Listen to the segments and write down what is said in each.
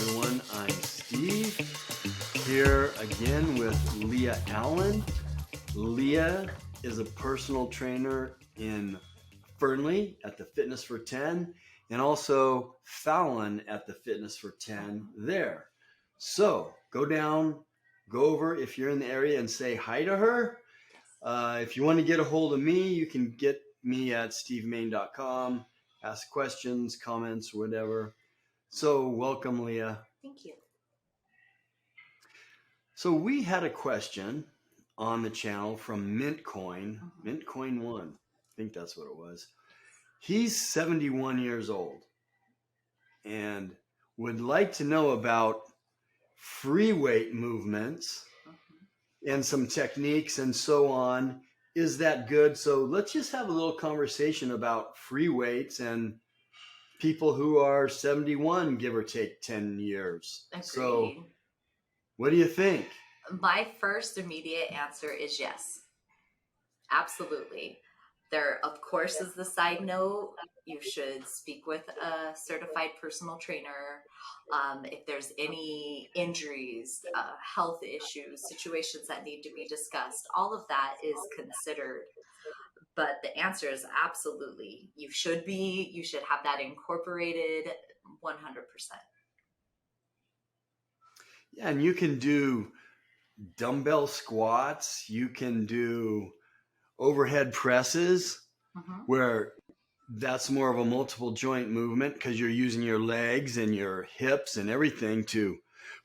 everyone. I'm Steve, here again with Leah Allen. Leah is a personal trainer in Fernley at the Fitness for 10 and also Fallon at the Fitness for 10 there. So go over if you're in the area and say hi to her. If you want to get a hold of me, you can get me at stevemain.com, ask questions, comments, whatever. So welcome, Leah. Thank you. So we had a question on the channel from Mintcoin, Mintcoin1, I think that's what it was. He's 71 years old and would like to know about free weight movements and some techniques and so on. Is that good? So let's just have a little conversation about free weights and people who are 71, give or take 10 years. Agreed. So what do you think? My first immediate answer is yes. Absolutely. There, of course, is the side note. You should speak with a certified personal trainer. If there's any injuries, health issues, situations that need to be discussed, all of that is considered. But the answer is absolutely. You should have that incorporated 100%. Yeah, and you can do dumbbell squats. You can do overhead presses where that's more of a multiple joint movement because you're using your legs and your hips and everything to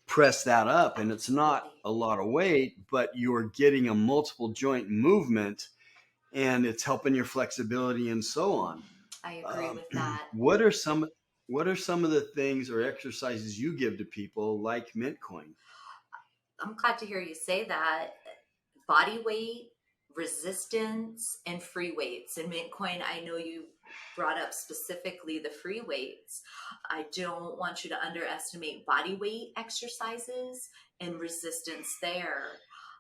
press that up. And it's not a lot of weight, but you're getting a multiple joint movement and it's helping your flexibility and so on. I agree with that. What are some of the things or exercises you give to people like Mintcoin? I'm glad to hear you say that. Body weight, resistance, and free weights. And Mintcoin, I know you brought up specifically the free weights. I don't want you to underestimate body weight exercises and resistance there.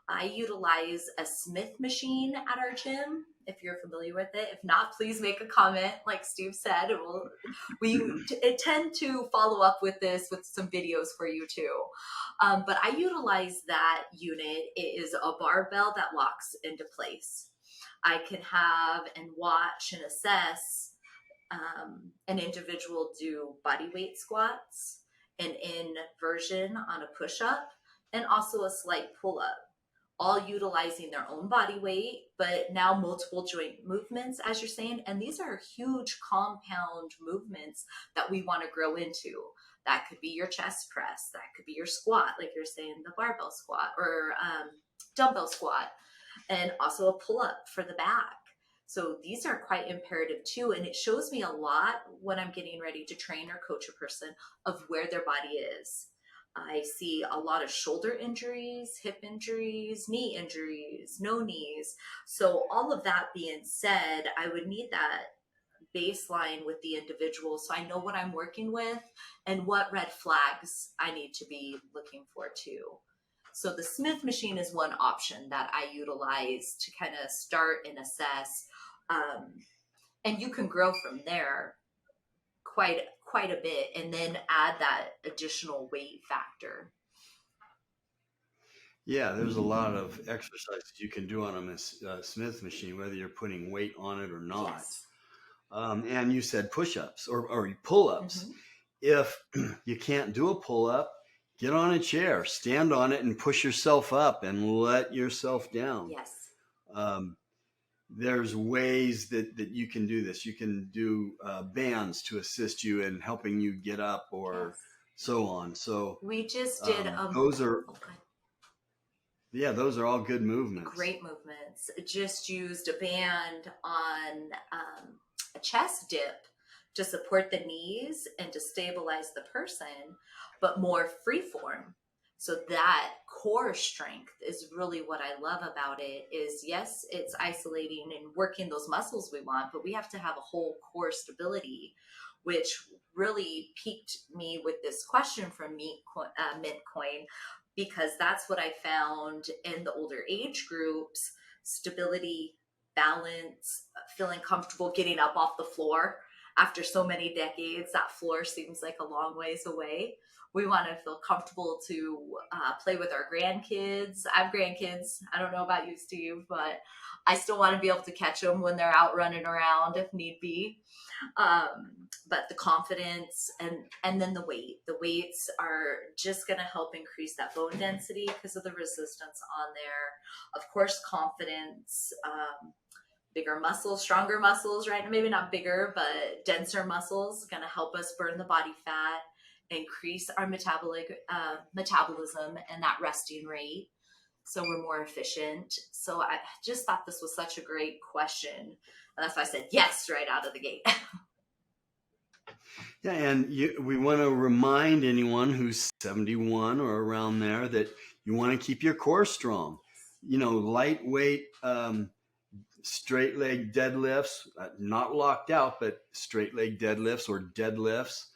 I utilize a Smith machine at our gym, if you're familiar with it. If not, please make a comment. Like Steve said, we tend to follow up with this with some videos for you too. But I utilize that unit. It is a barbell that locks into place. I can have and watch and assess an individual do body weight squats, an inversion on a push-up, and also a slight pull-up, all utilizing their own body weight, but now multiple joint movements, as you're saying. And these are huge compound movements that we want to grow into. That could be your chest press. That could be your squat, like you're saying, the barbell squat or dumbbell squat, and also a pull-up for the back. So these are quite imperative too. And it shows me a lot when I'm getting ready to train or coach a person of where their body is. I see a lot of shoulder injuries, hip injuries, knee injuries, no knees. So all of that being said, I would need that baseline with the individual so I know what I'm working with and what red flags I need to be looking for too. So the Smith machine is one option that I utilize to kind of start and assess. And you can grow from there quite a bit and then add that additional weight factor. Yeah, there's a lot of exercises you can do on a Smith machine, whether you're putting weight on it or not. Yes. And you said push-ups or pull-ups. If you can't do a pull-up, get on a chair, stand on it and push yourself up and let yourself down. Yes. There's ways that you can do this. You can do bands to assist you in helping you get up or so on. So we just did those are those are all good movements. Great movements. Just used a band on a chest dip to support the knees and to stabilize the person, but more freeform. So that core strength is really what I love about it is, yes, it's isolating and working those muscles we want, but we have to have a whole core stability, which really piqued me with this question from Mintcoin, because that's what I found in the older age groups: stability, balance, feeling comfortable getting up off the floor after so many decades, that floor seems like a long ways away. We want to feel comfortable to play with our grandkids. I have grandkids. I don't know about you, Steve, but I still want to be able to catch them when they're out running around if need be. But the confidence and then the weights are just going to help increase that bone density because of the resistance on there. Of course, confidence, bigger muscles, stronger muscles, right? Maybe not bigger, but denser muscles going to help us burn the body fat, increase our metabolism and that resting rate, so we're more efficient. So I just thought this was such a great question, and that's why I said yes right out of the gate. Yeah, and we want to remind anyone who's 71 or around there that you want to keep your core strong. Lightweight, straight leg deadlifts, not locked out, but straight leg deadlifts or deadlifts.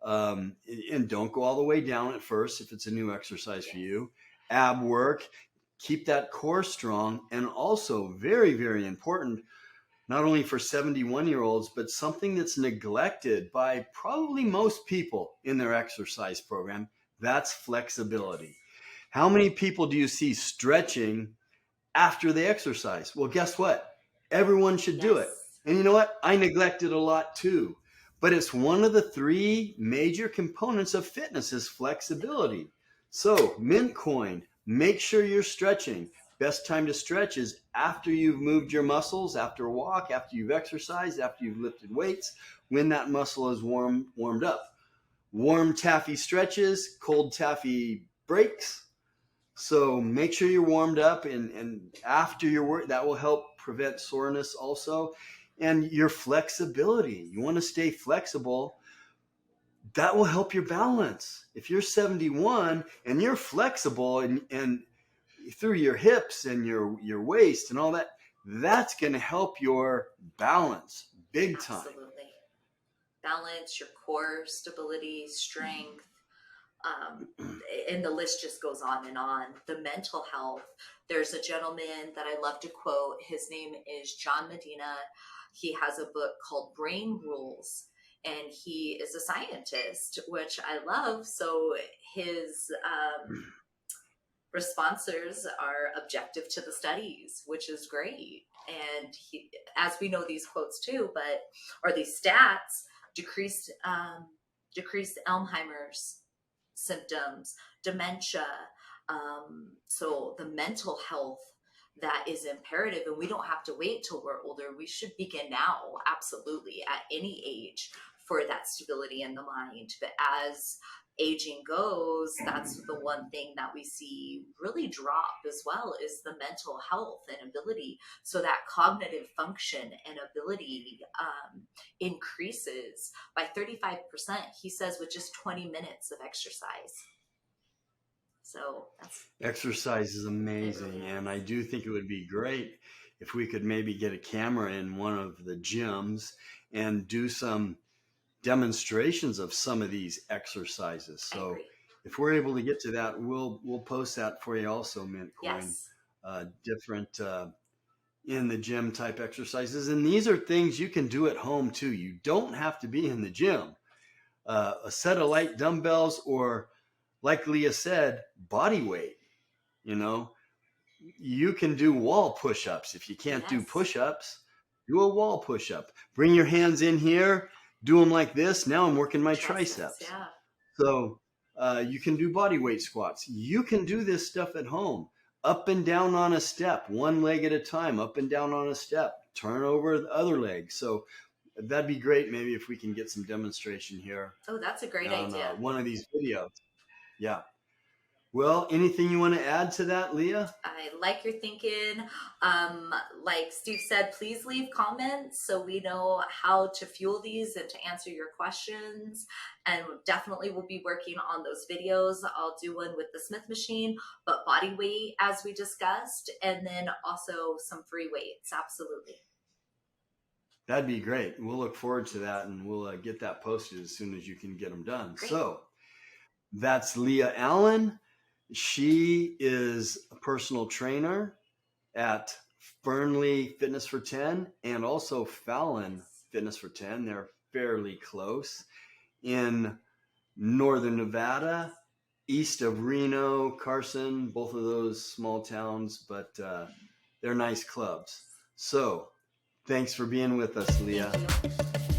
And don't go all the way down at first if it's a new exercise for you. Ab work, keep that core strong, and also very, very important, not only for 71-year-olds, but something that's neglected by probably most people in their exercise program, that's flexibility. How many people do you see stretching after they exercise? Well, guess what? Everyone should do it. And you know what? I neglect it a lot too. But it's one of the 3 major components of fitness is flexibility. So, mint coin, make sure you're stretching. Best time to stretch is after you've moved your muscles, after a walk, after you've exercised, after you've lifted weights, when that muscle is warmed up. Warm taffy stretches, cold taffy breaks. So make sure you're warmed up, and after your work, that will help prevent soreness also. And your flexibility, you want to stay flexible. That will help your balance. If you're 71 and you're flexible and through your hips and your waist and all that, that's going to help your balance big time. Absolutely. Balance, your core stability, strength, and the list just goes on and on. The mental health. There's a gentleman that I love to quote. His name is John Medina. He has a book called Brain Rules, and he is a scientist, which I love. So his responses are objective to the studies, which is great. And he, as we know these quotes too, or these stats, decreased Alzheimer's symptoms, dementia. So the mental health that is imperative, and we don't have to wait till we're older. We should begin now, absolutely, at any age, for that stability in the mind. But as aging goes, that's the one thing that we see really drop as well, is the mental health and ability. So that cognitive function and ability increases by 35%, he says, with just 20 minutes of exercise. So exercise is amazing. And I do think it would be great if we could maybe get a camera in one of the gyms and do some demonstrations of some of these exercises. So if we're able to get to that, we'll post that for you also, Mint Coin. Yes. Different in the gym type exercises. And these are things you can do at home too. You don't have to be in the gym. A set of light dumbbells, or like Leah said, body weight. You can do wall push-ups. If you can't do push-ups, do a wall push-up. Bring your hands in here, do them like this. Now I'm working my triceps. Yeah. So you can do body weight squats. You can do this stuff at home. Up and down on a step, one leg at a time, up and down on a step, turn over the other leg. So that'd be great. Maybe if we can get some demonstration here. Oh, that's a great idea. One of these videos. Yeah. Well, anything you want to add to that, Leah? I like your thinking. Like Steve said, please leave comments so we know how to fuel these and to answer your questions. And definitely we'll be working on those videos. I'll do one with the Smith machine, but body weight, as we discussed, and then also some free weights. Absolutely. That'd be great. We'll look forward to that, and we'll get that posted as soon as you can get them done. Great. So that's Leah Allen. She is a personal trainer at Fernley Fitness for 10 and also Fallon Fitness for 10. They're fairly close. In northern Nevada, east of Reno, Carson, both of those small towns, but they're nice clubs. So thanks for being with us, Leah. Thank you.